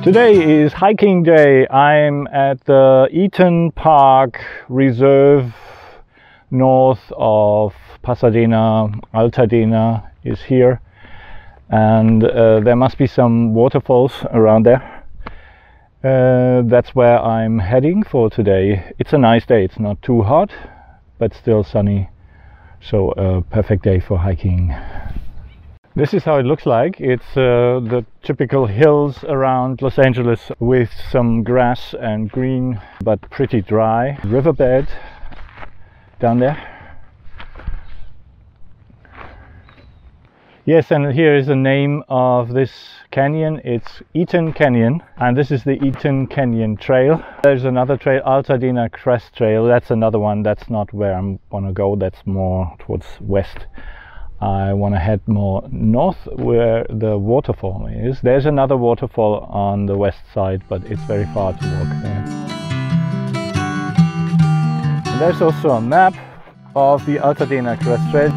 Today is hiking day. I'm at the Eaton Park Reserve north of Pasadena. Altadena is here, and there must be some waterfalls around there. That's where I'm heading for today. It's a nice day. It's not too hot, but still sunny, so a perfect day for hiking. This is how it looks like. It's the typical hills around Los Angeles with some grass and green, but pretty dry. Riverbed down there. Yes, and here is the name of this canyon. It's Eaton Canyon, and this is the Eaton Canyon Trail. There's another trail, Altadena Crest Trail. That's another one. That's not where I want to go. That's more towards west. I want to head more north where the waterfall is. There's another waterfall on the west side, but it's very far to walk there. And there's also a map of the Altadena Crest Trail.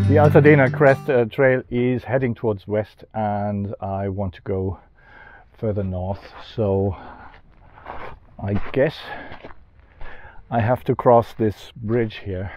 The Altadena Crest Trail is heading towards west, and I want to go further north, so I guess I have to cross this bridge here.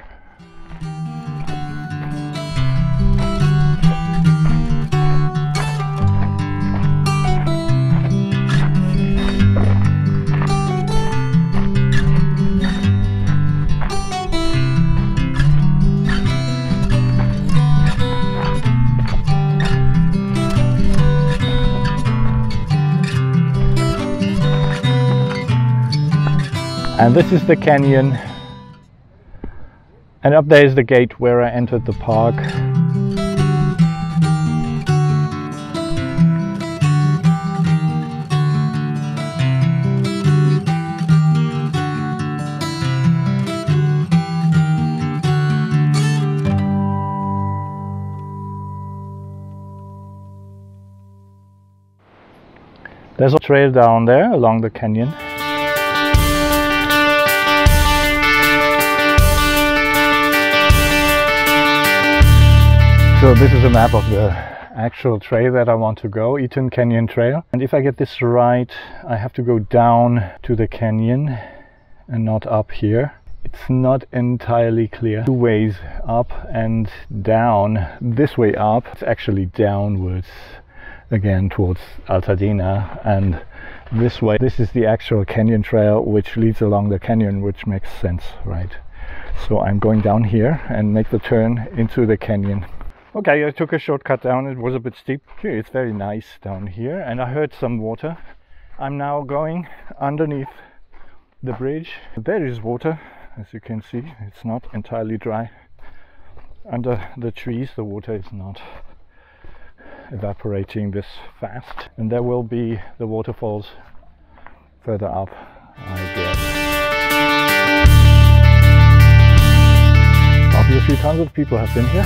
And this is the canyon, and up there is the gate where I entered the park. There's a trail down there along the canyon. So this is a map of the actual trail that I want to go, Eaton Canyon Trail. And if I get this right, I have to go down to the canyon and not up here. It's not entirely clear. Two ways up and down. This way up, it's actually downwards again towards Altadena, and this way, this is the actual canyon trail which leads along the canyon, which makes sense, right? So I'm going down here and make the turn into the canyon. Okay, I took a shortcut down. It was a bit steep. Here, it's very nice down here, and I heard some water. I'm now going underneath the bridge. There is water, as you can see. It's not entirely dry. Under the trees, the water is not evaporating this fast. And there will be the waterfalls further up, I guess. Obviously, tons of people have been here.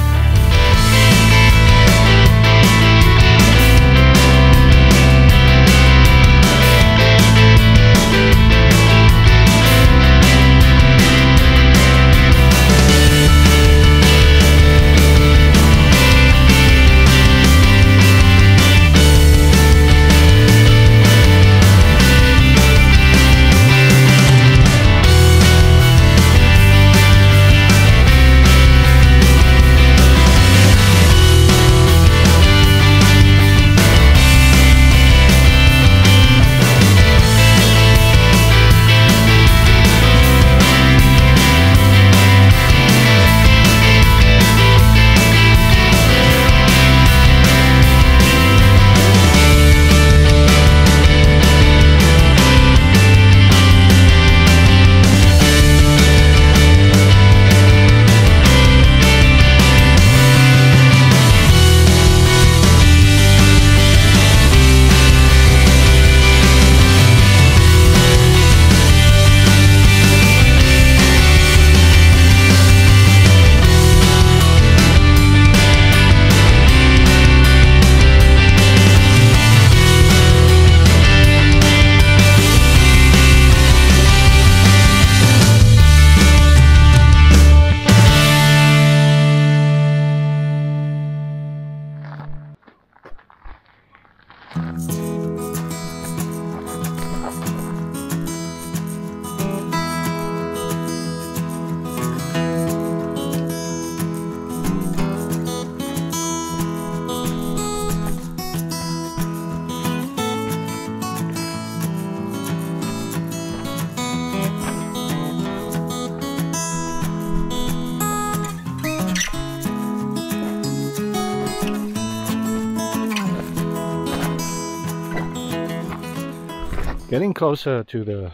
Getting closer to the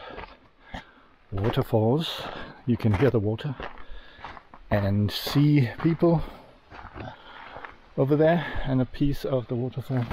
waterfalls, you can hear the water and see people over there and a piece of the waterfall.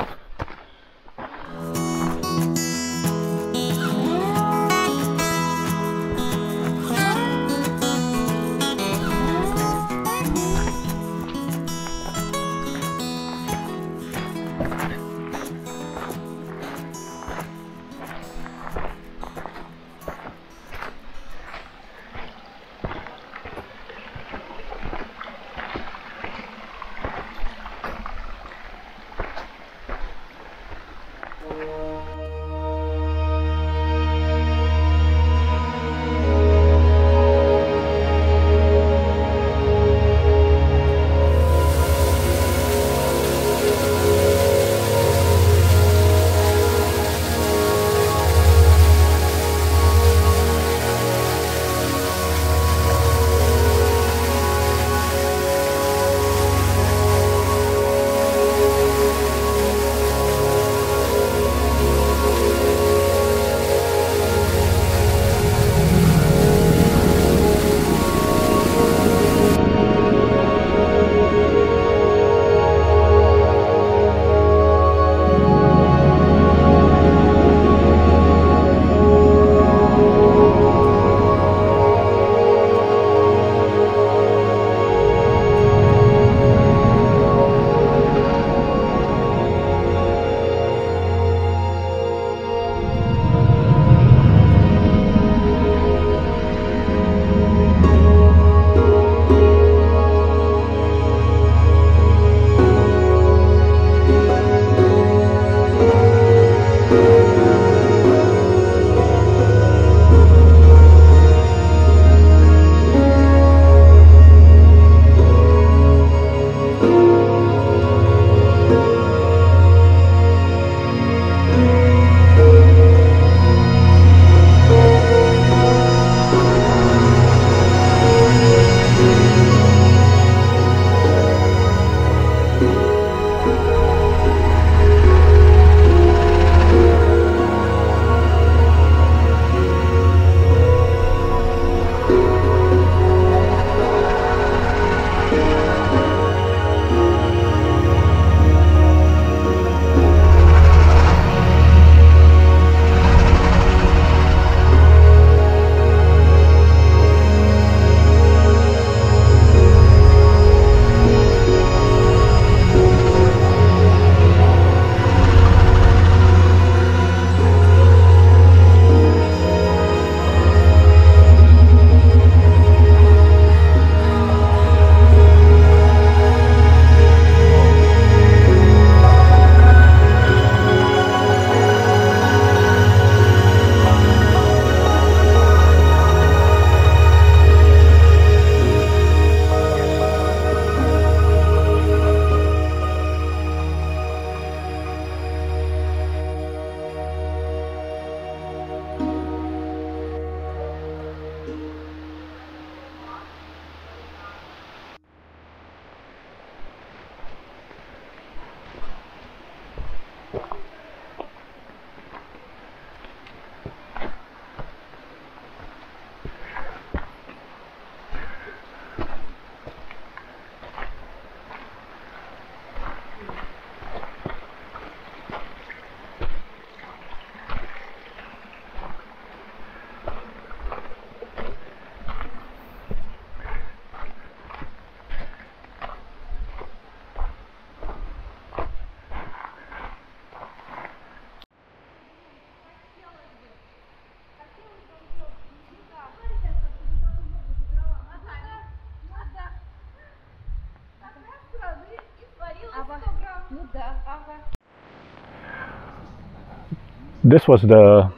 This was the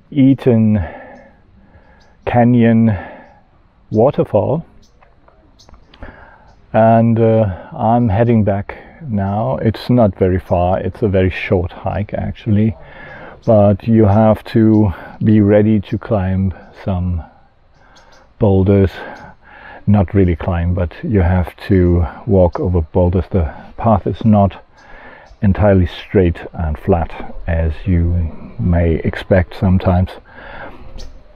Eaton Canyon Waterfall, and I'm heading back now. It's not very far, it's a very short hike actually, but you have to be ready to climb some boulders. Not really climb, but you have to walk over boulders. The path is not entirely straight and flat as you may expect sometimes.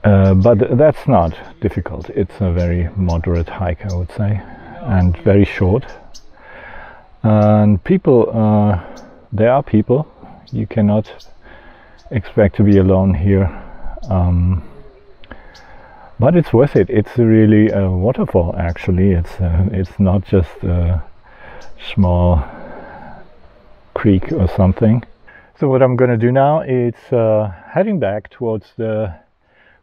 But that's not difficult. It's a very moderate hike, I would say, and very short. And people, there are people. You cannot expect to be alone here. But it's worth it. It's really a waterfall, actually. It's not just a small creek or something. So what I'm going to do now is heading back towards the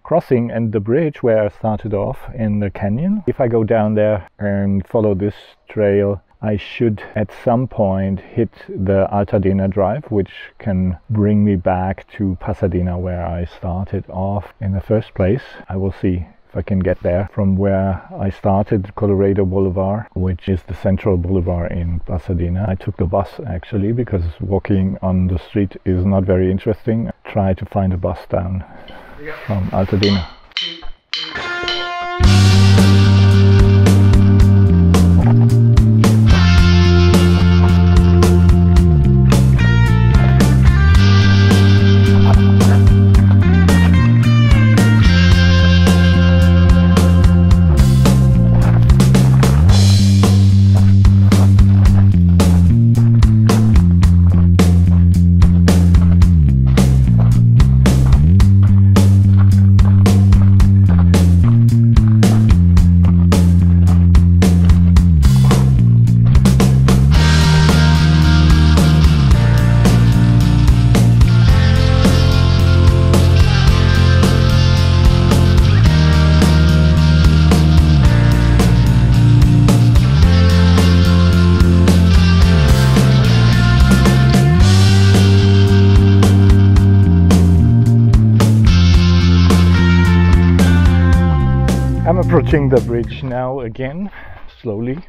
crossing and the bridge where I started off in the canyon. If I go down there and follow this trail, I should at some point hit the Altadena Drive, which can bring me back to Pasadena, where I started off in the first place. I will see if I can get there from where I started, Colorado Boulevard, which is the central boulevard in Pasadena. I took the bus actually, because walking on the street is not very interesting. I tried to find a bus down from Altadena. I'm approaching the bridge now again, slowly.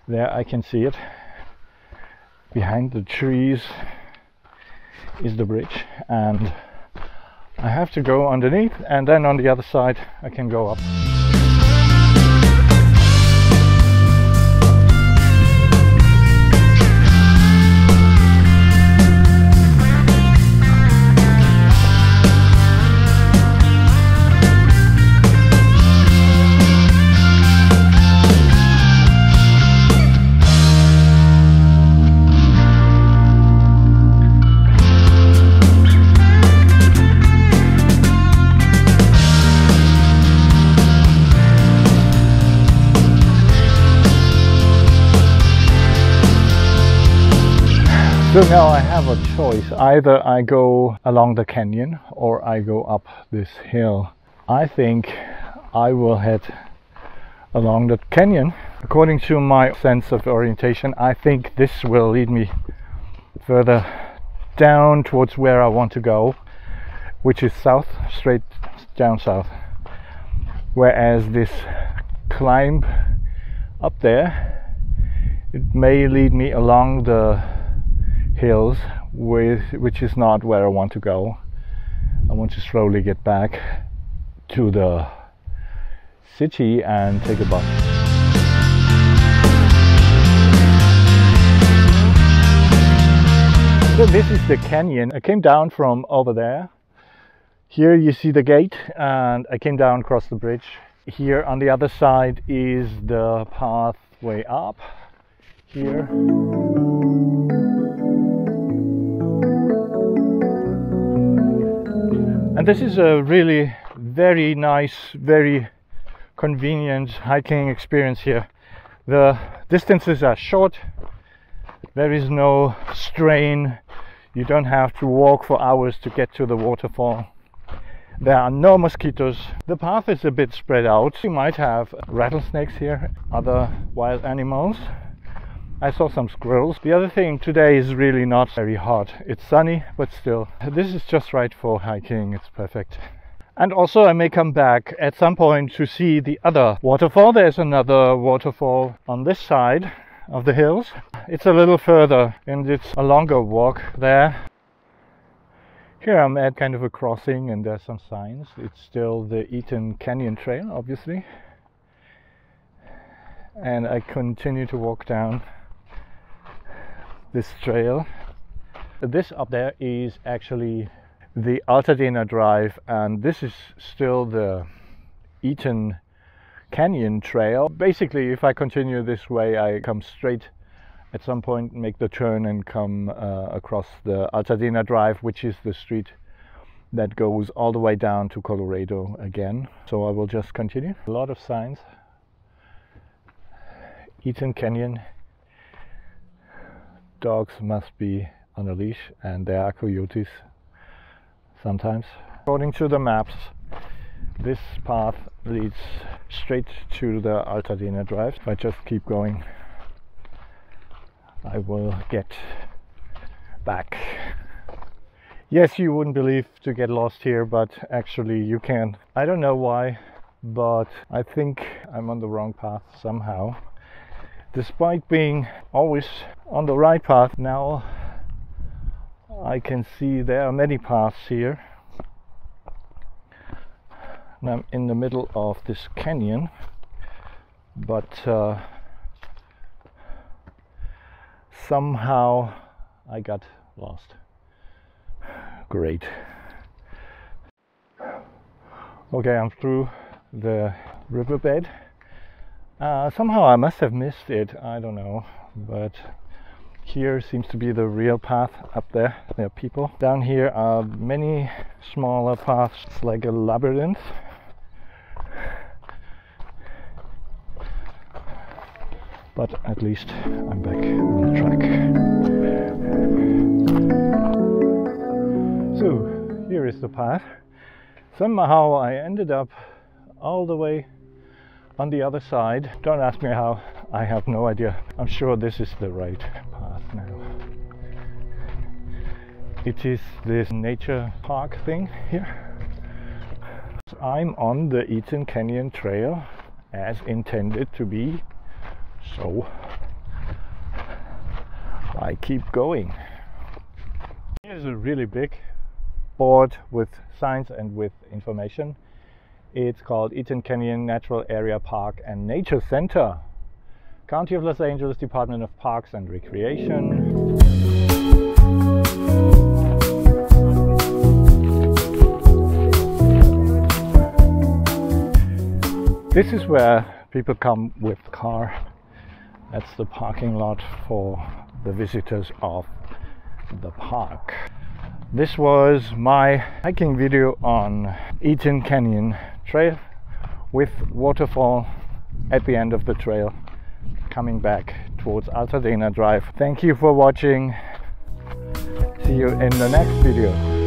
There I can see it. Behind the trees is the bridge, and I have to go underneath, and then on the other side I can go up. So now I have a choice. Either I go along the canyon or I go up this hill. I think I will head along the canyon. According to my sense of orientation, I think this will lead me further down towards where I want to go, which is south, straight down south. Whereas this climb up there, it may lead me along the hills, which is not where I want to go. I want to slowly get back to the city and take a bus. So this is the canyon. I came down from over there. Here you see the gate, and I came down across the bridge. Here on the other side is the pathway up here. And this is a really very nice, very convenient hiking experience here. The distances are short, there is no strain, you don't have to walk for hours to get to the waterfall. There are no mosquitoes. The path is a bit spread out. You might have rattlesnakes here, other wild animals. I saw some squirrels. The other thing, today is really not very hot. It's sunny, but still, this is just right for hiking. It's perfect. And also I may come back at some point to see the other waterfall. There's another waterfall on this side of the hills. It's a little further and it's a longer walk there. Here I'm at kind of a crossing and there's some signs. It's still the Eaton Canyon Trail, obviously. And I continue to walk down this trail This up there is actually the Altadena Drive, and this is still the Eaton Canyon Trail. Basically, if I continue this way, I come straight at some point, make the turn and come across the Altadena Drive, which is the street that goes all the way down to Colorado again. So I will just continue. A lot of signs. Eaton Canyon. Dogs must be on a leash, and there are coyotes sometimes. According to the maps, this path leads straight to the Altadena Drive. If I just keep going, I will get back. Yes, you wouldn't believe to get lost here, but actually you can. I don't know why, but I think I'm on the wrong path somehow. Despite being always on the right path, now I can see there are many paths here. And I'm in the middle of this canyon, but somehow I got lost. Great. Okay, I'm through the riverbed. Somehow I must have missed it, I don't know, but here seems to be the real path. Up there are people. Down here are many smaller paths. It's like a labyrinth. But at least I'm back on the track. So here is the path. Somehow I ended up all the way on the other side. Don't ask me how, I have no idea. I'm sure this is the right path now. It is this nature park thing here. I'm on the Eaton Canyon Trail as intended to be, so I keep going. Here's a really big board with signs and with information. It's called Eaton Canyon Natural Area Park and Nature Center, County of Los Angeles, Department of Parks and Recreation. This is where people come with car. That's the parking lot for the visitors of the park. This was my hiking video on Eaton Canyon Trail with Waterfall at the end of the trail, coming back towards Altadena Drive. Thank you for watching. See you in the next video.